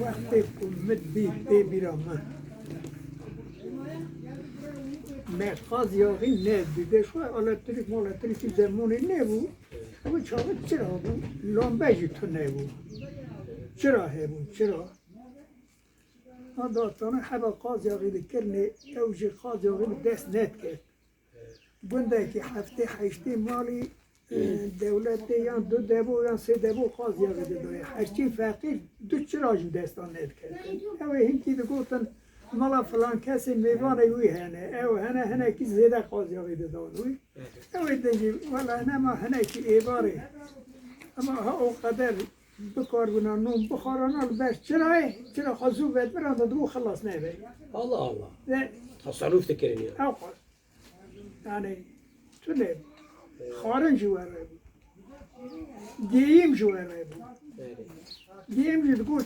وقتی که مدی دی بیرام مرخاز یاقی نه دیده شو آلتری که زمانی نبود اما چاقه چرا بود؟ لامبه تو نبود چرا هبود؟ چرا؟ داستانه حبا قاز یاقی دکرنه اوجی قاز یاقی دست نت کرد گنده که هفته هشته مالی دولت یا دو دبو یا سه دبو قاز یاقی دوی هشتی فقیر دو چراج دستان نت کرد اوه هنکی دو گفتن مالا فلان کسی میوانه وی هنه او هنه کی زیده قاز یاقی دوی اوه دنجی والا هنه کی ایباره اما ها او قدر بکار بنا نوم بخارانال بس چرا خازو بد بران دو خلاص نبی الله تصرف تكرني اوقات يعني تلب خارن جواره بود گیم جواره بود گیم جد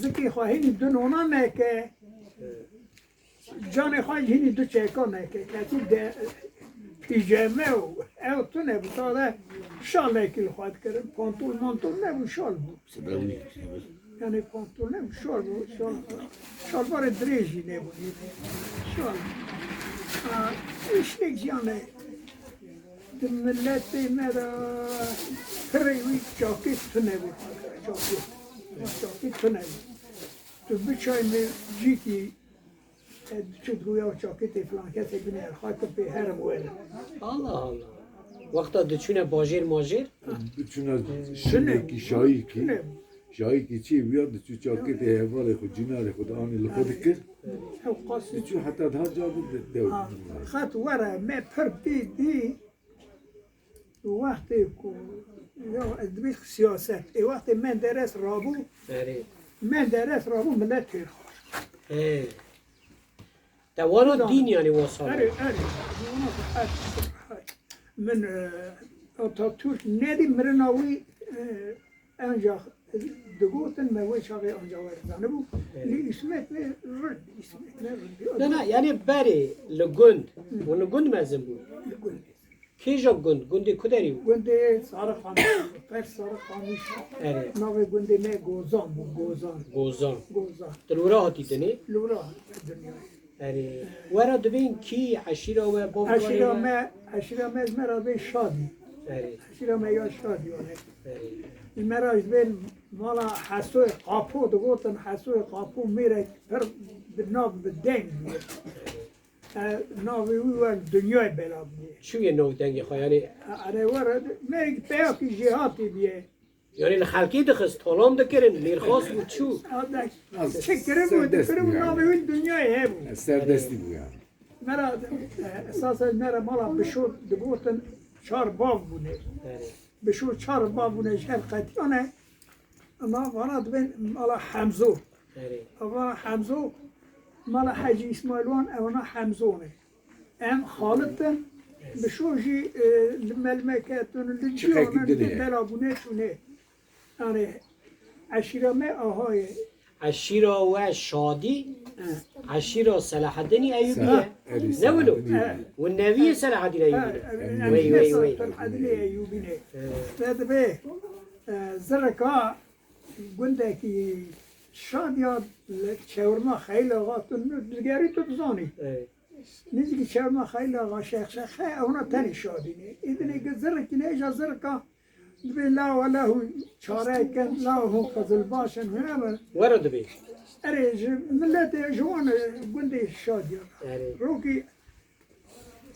زکی خواهی دو نونا نکه جان خواهی هینی دو چکا نکه کسی پیجامه او تو نبود داده شال اکل خواهد کرد پانتول مانتول نبود شال بود یعنی پانتول نبود شال بود شال بار دریجی نبود شال ایشنک جانه د ملت مدا کریوی چاکیت تو نبود چاکیت تو نبود تو بچای می جیتی چود گویا چاکیت فلان کسی بینه خواهد که به هرم ویل الله وقتا دچونه باجر ماجر دچونه شنکی شایی چی بیاد دچو چاکیت هوال خود جنار خود آنی لخود کرد دچو حتی ده جابو دو خط ورا ما پر دی وقتی که دبیخ سیاست وقتی من درس رابو ملت تیر خواهد دوانا دين يعني وصل أري من أتاتورك نادي مرناوي أنجا دقوتن ما وش هذا أنجا ورزانه بو اللي اسمه رد لا يعني باري لجند ونجند ما زنبو كيجا جند كداري گنده سارق خانش فرس سارق خانش ناوی گنده نه گوزان بو گوزان دلورا هاتی تنی لورا دنیا يعني ورا دبين كي عشيرة وما بوم عشیره ما مرا به شادی عشیره ما یا شادی ونه مرا بین مالا حسوی قاپو دو گفتن حسوی قاپو میره پر ناو بدنگ ناوی و دنیای بلا بیه شو ينو تاني خا يعني اره ورا میره پیا کی جهاتی بیه يعني الخالكي دخس طالام دكرن ميرخاص وتشو چه کرم ناوی دنیای هبو سردستی بو yani مرا اساسا مرا مالا بشور دو گفتن چهار باب بونه بشور چهار باب بونه شهر قطیانه اما وانا دبین مالا حمزو وانا حمزو مالا حاجی اسماعیلوان وانا حمزونه ام خالدتن بشور جی الملمکتون لجیانه بلا بونه چونه يعني عشيرة ما أهاي عشيرة وشادي عشيرة صلاح الدين أيوبية نقولوا والنبي صلاح الدين أيوبية وي صلاح الدين أيوبية هذا به زرقاء قندكي شاديات شاورما خيلة غاتن دقاري تبزاني نزل شاورما خيلة غا شيخ هنا تاني شاديني إذن زرقاء نيجا زرقاء لا ولا هو شارك لا هو قزل باشن هنا ورد بيه أريج ملت جوان قندي شادي روكي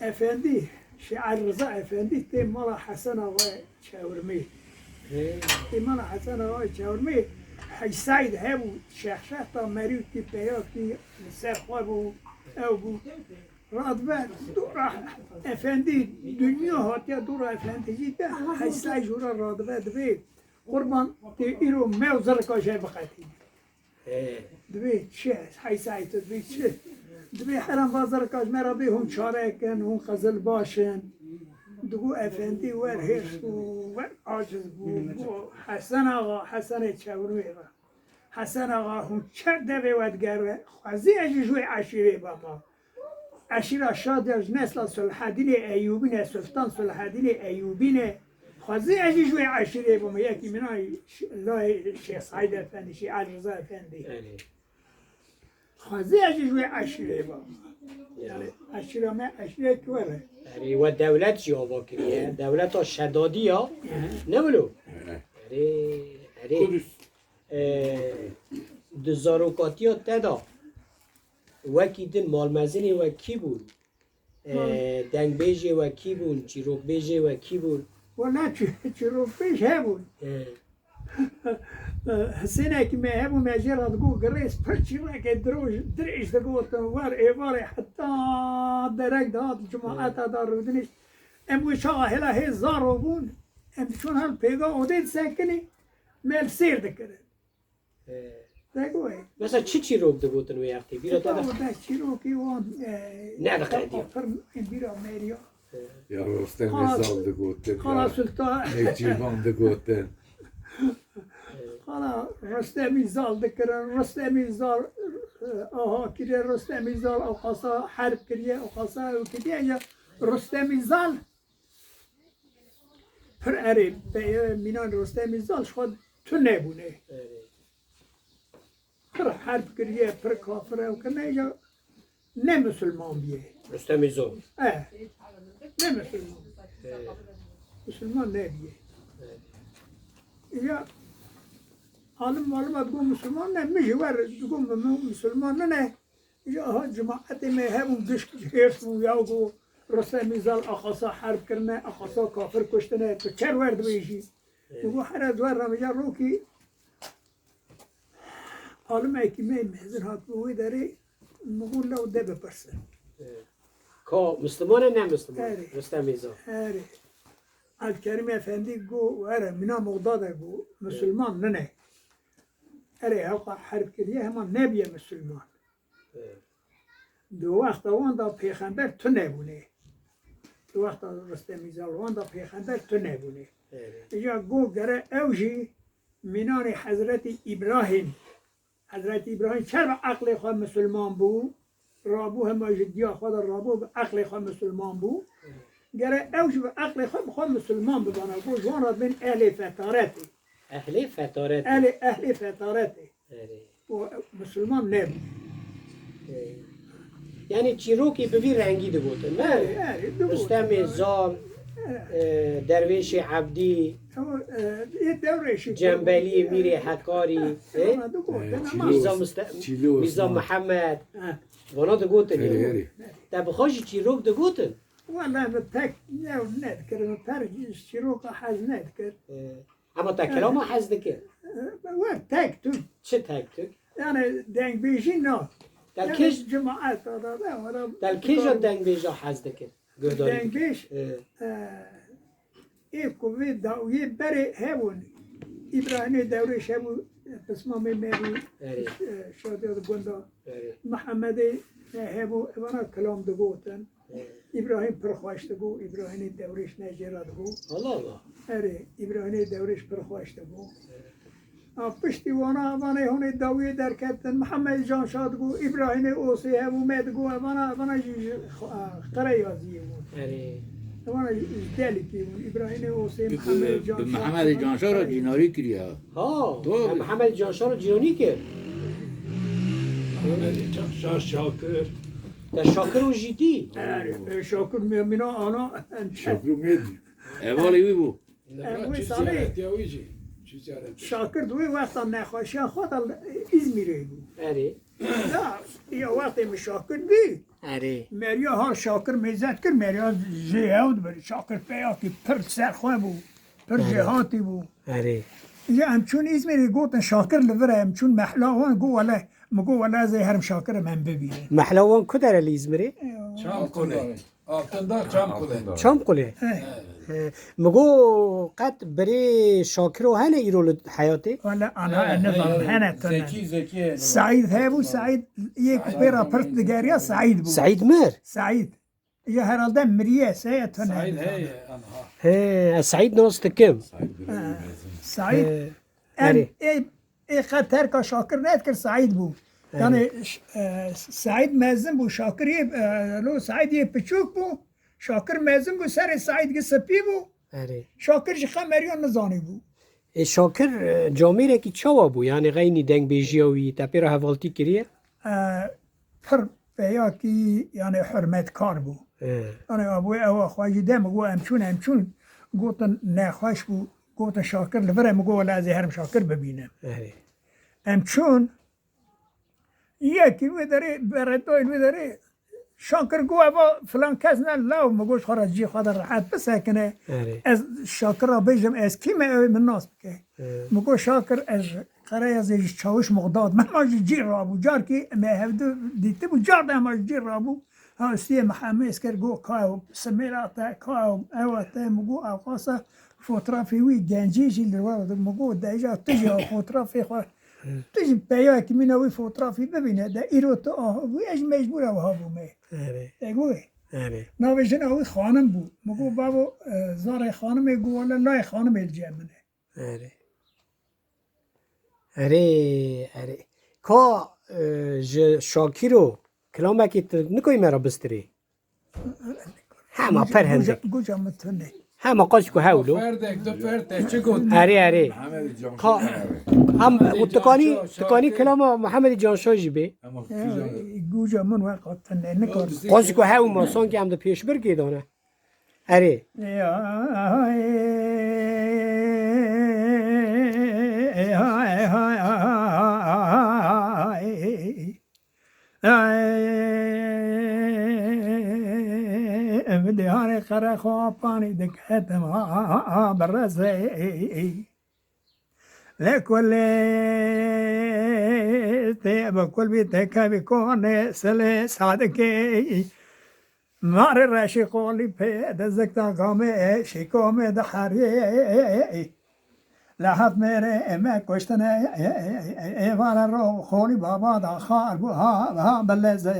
أفندي شعر رضا أفندي تي مالا حسن أغا شاورمي تي مالا حسن أغا شاورمي حي سعيد هابو شخشاتا مريو تي بياكي سرخوابو أو بو رادبه دورا افندی دنیا هاتیا دورا افندی جیده حسای جورا رادبه دبی قربان تی ایرو موزر کاشه بخاطی دبی چه حسای تو دبی چه دبی حرام بازار کاش مرا بی هم چاره کن هم خزل باشن دگو افندی ور هرس بو ور عاجز بو حسن چاورمی حسن آقا هم چه دبی ودگره خوزی اجی عشیره با ما عشيرة شادر نسل صلاح الدين أيوبي سلطان صلاح الدين أيوبي خوازی اجی جوی عشیره بوم یکی منای لای شیخ سعید افندی شیخ علیرضا افندی آره خوازی اجی جوی عشیره بوم یعنی عشیره ما عشیره کوله آره و دولت چی آوا کریه دولت ها شدادی ها نبلو آره آره کدوس دزاروکاتی ها تدا وکی دن مالمزنی وکی بود دنگ بیجه وکی بود چیروک بیجه وکی بود ولی چی رو پیش هبون حسینه که می هبون مجرد گو گریس پرچی را که درش دگوتن ور ایواره حتی درک داد جماعت دار رودنش امو شاه هلا هزار رو بون ام چون هل پیگا اودید سکنی مل سیر دکره دگوه مثلا چی روک دگوتن وی اختی بیرا تا تدا ده چی رو که وان نه دقیقی این بیرا میریا یا رستم خلاص. زال ده گوتن خلاص سلطان نجیبان ده گوتن حالا رستمی زال دکرن رستمی زال آها کیره رستمی زال اوقاسا حرب کریه اوقاسا او کریه یا رستمی زال پر اره به مینان رستمی زال خود تو نبونه پر حرب کریه پر کافره و کنه یا نه مسلمان بیه رستم زور نه مسلمان مسلمان نبیه یا حالا معلومات گو مسلمان نه میشه ور گو مسلمان نه یا جماعت می همون دشت هرس و یا گو رستمی زال آخاسا حرب کرنه آخاسا کافر کشتنه تو چر ورد بیشی گو هر از ور رمیجا رو کی حالا می که می مهزن هات بوی داره مقول لو ده بپرسن که مسلمان نه مسلمان آره. رستم زور اره الکریم افندی گو اره منا مقداده گو مسلمان نه اره اوقا حرب کریه همان نبیه مسلمان دو وقت وان دا پیغمبر تو نبونه دو وقت رستمی زال وان دا پیغمبر تو نبونه یا گو گره اوجی مینان حضرت ابراهیم حضرت ابراهیم چرا به عقل خواه مسلمان بو رابو هم جدیا خود رابو به عقل خواه مسلمان بو گره اوج به عقل خواه مسلمان ببانه گو جوان را بین اهل فتارتی اهل فتارت اهل فتارتی آره. و مسلمان نبود یعنی چیروکی به وی رنگی دگوتن نه رستم زار درویش عبدی یه دورشی جنبلی میر حکاری میزا محمد وانا دگوتن اری تا بخوشی چیروک دگوتن وانا تک نه کرد ترجیش چیروک حز نه کرد اما تا کلام حز دکر و تک تو چه تک تک؟ یعنی دنگ بیشی نه در یعنی کش جماعت داده ولا در کجا دنگ بیجا حز دکر گرداری دنگ بیش ای کوی داویه بره هون ابراهیم دورش هون اسمم میری شادیات گندا محمد هبو وانا کلام دگوتن ابراهیم پرخواشت گو ابراهیم دورش نجراد گو الله الله اره ابراهیم دورش پرخواشت گو پشتی وانا هون داویه در کتن محمد جان شاد گو ابراهیم اوسی هبو مد گو وانا قریازی بود آره وانا دلی کی بود ابراهیم اوسی محمد جان محمد جانشاه را جیناری کریا ها تو- محمد جانشاه رو جیرانی کرد شاکر در شاکر و جیدی اره شاکر مینا آنا شکر میدی اوالی وی بو وی سالی شاکر دوی وقتا نخواشی خود ازمیره بود آره نه یا وقتی مشاکر بی آره مریا ها شاکر میزد کرد مریا جهاد بری شاکر پیا که پر سرخواه بود پر جهاتی بود آره یا همچون ازمیری گوتن شاکر لوره همچون محلاوان گو ولی مگو ولی زی هرم شاکر من ببینه محلوان کدر لیزمره چام کله altında çam kule چام قله مگو قد بری شاکر و هنه ایرول حیاته ولی آنها نظام هنه تنه zeki سعید هبو سعید یک پیرا پرت دگریا سعید بود سعید مر سعید یا herhalde مریه سعید تنه Said hey anha سعید ناست کم سعید آره. ای خطر که شاکر نید کرد سعید بود یعنی سعید مزن بود شاکر لو سعید یه پچوک بود شاکر مزن بود سر سعید که سپی بود آره شاکرش خمریان نزانی بود شاکر جامعه کی چاوا بو یعنی غینی دنگ بیجیوی تپیر حوالتی کریه پر بیا کی یعنی حرمت کار بود یعنی ابوی او خواهی دم گو امچون گوتن نخواش بود گوتن شاکر لبرم گو ولی از هرم شاکر ببینم آره امچون یکی وداره بردای وداره شاکر گو ابا فلان کس نه لاو مگوش خارجی خدا راحت بسکنه آره از شاکر را بیجم از کی من ناس بکه مگو شاکر از قرای از چاوش مقداد من ماجی جیر را بو جار کی مهدو دیته بو جار ده ماجی جیر را بو ها سی محمد اسکر گو کاو سمیراتا کاو اوتا مگو اوقاسا فوترافی وی گنجی جیل رو مگو دایجا تجی فوترافی خو تجی بیا کی مینوی فوترافی ببینه ده ایرو تو وی اج مجبور او ها بو می آره اگوی آره نوشتن اوی خانم بود مگو بابا زار خانم گو ولی لای خانم الجمنه آره آره آره کا شاکیرو کلامه که نکوی مرا بستری همه پر هنده گوجا متونه همه قاش که هولو فردک دو فرد چه گفت آره آره محمد جان کا هم تکانی کلام محمد جانشاه جی به اما گوجا من وقت تنه نکار قاش که هاو ماسان که هم ده پیش برگی دانه آره بدهان قره خواب پانی دکتم برسه لكل بكل بيتك بيكون سادكي مار راشي قولي بيد زكتا قامي شيكومي دحري لحظ میره ما کشتن ایوان رو خولی بابا دا خار بو ها بلزه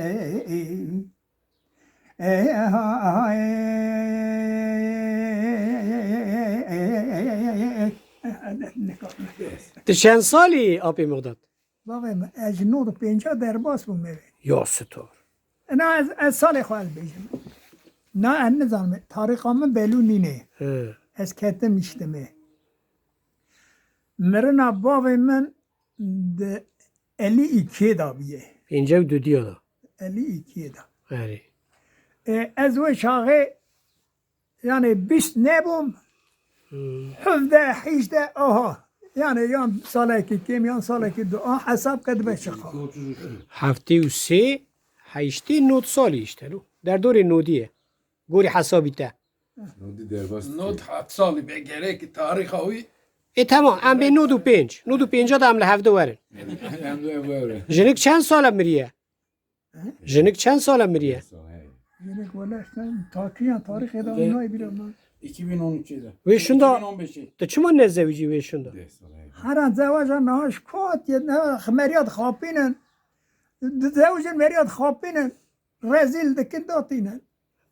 چند سالی آبی مقداد؟ بابا از 95 در باز بو میره یا ستار نه از سال خواهد بیشم نه ان نظام تاریخ من بلو نینه از کته میشتمه مرنا باب من د الی ایکی دا بیه اینجا دو دیا دا الی ایکی دا آره از و شاقه یعنی 20 نبوم 17 18 آها یعنی یان ساله که کم یان ساله که دو حساب کد بشخا 73 89 سالی اشترو در دور نودیه گوری حسابی ته نودی درباست نوت 7 سالی بگره که تاریخ هاوی تمام ام به 95 دا هم لحفده ورن جنک چند ساله مریه؟ جنک چند ساله مریه؟ یعنی ولاشتن تاکیان تاریخ دا اونای بیرم من 2013 ده ویشوندا 2015 تا چما نزویجی ویشوندا؟ هر ان زواج نهاش کات یه مریاد خاپینن زواج مریاد خاپینن رزیل دکن داتینن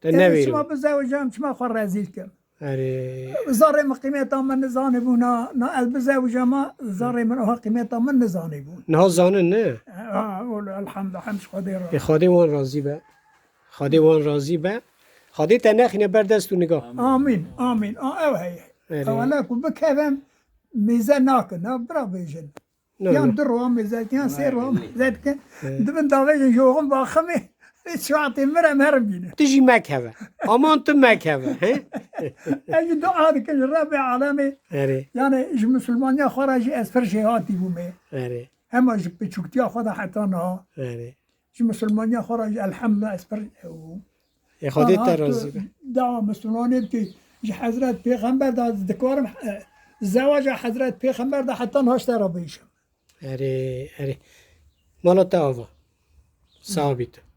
تا شما نویرو به زواجم شما خور رزیل کم آره زاره من قیمت من نزانه بو نه البزه ما زاره من ها قیمت من نزانه بو نه زانه نه الحمد همش خدا را به خاده وان راضی به خاده وان راضی به خاده تا نخینه بردست تو نگاه آمین آمین او هی اولا کو بکوم میزه ناکن نه برا بیجن یان در رو میزه یان سه رو میزه که دبن داویجن یوغم باخمه شواطی مرم هرم بینه تجی مکهوه امان تو مکهوه اجي دعاء كل ربي عالمي آره يعني اج مسلمانيا خرج اسفر جهاتي بومي آره اما اج بتشوكتيا خدا حتى انا آره اج مسلمانيا خرج الحمد لله اسفر یه خاده تا راضی به دعوة مسلمانين كي اج حضرت پیغمبر دا ذكرم زواج حضرت پیغمبر دا حتى نهاش ترى بيشم آره آره مالا تا آوا ثابت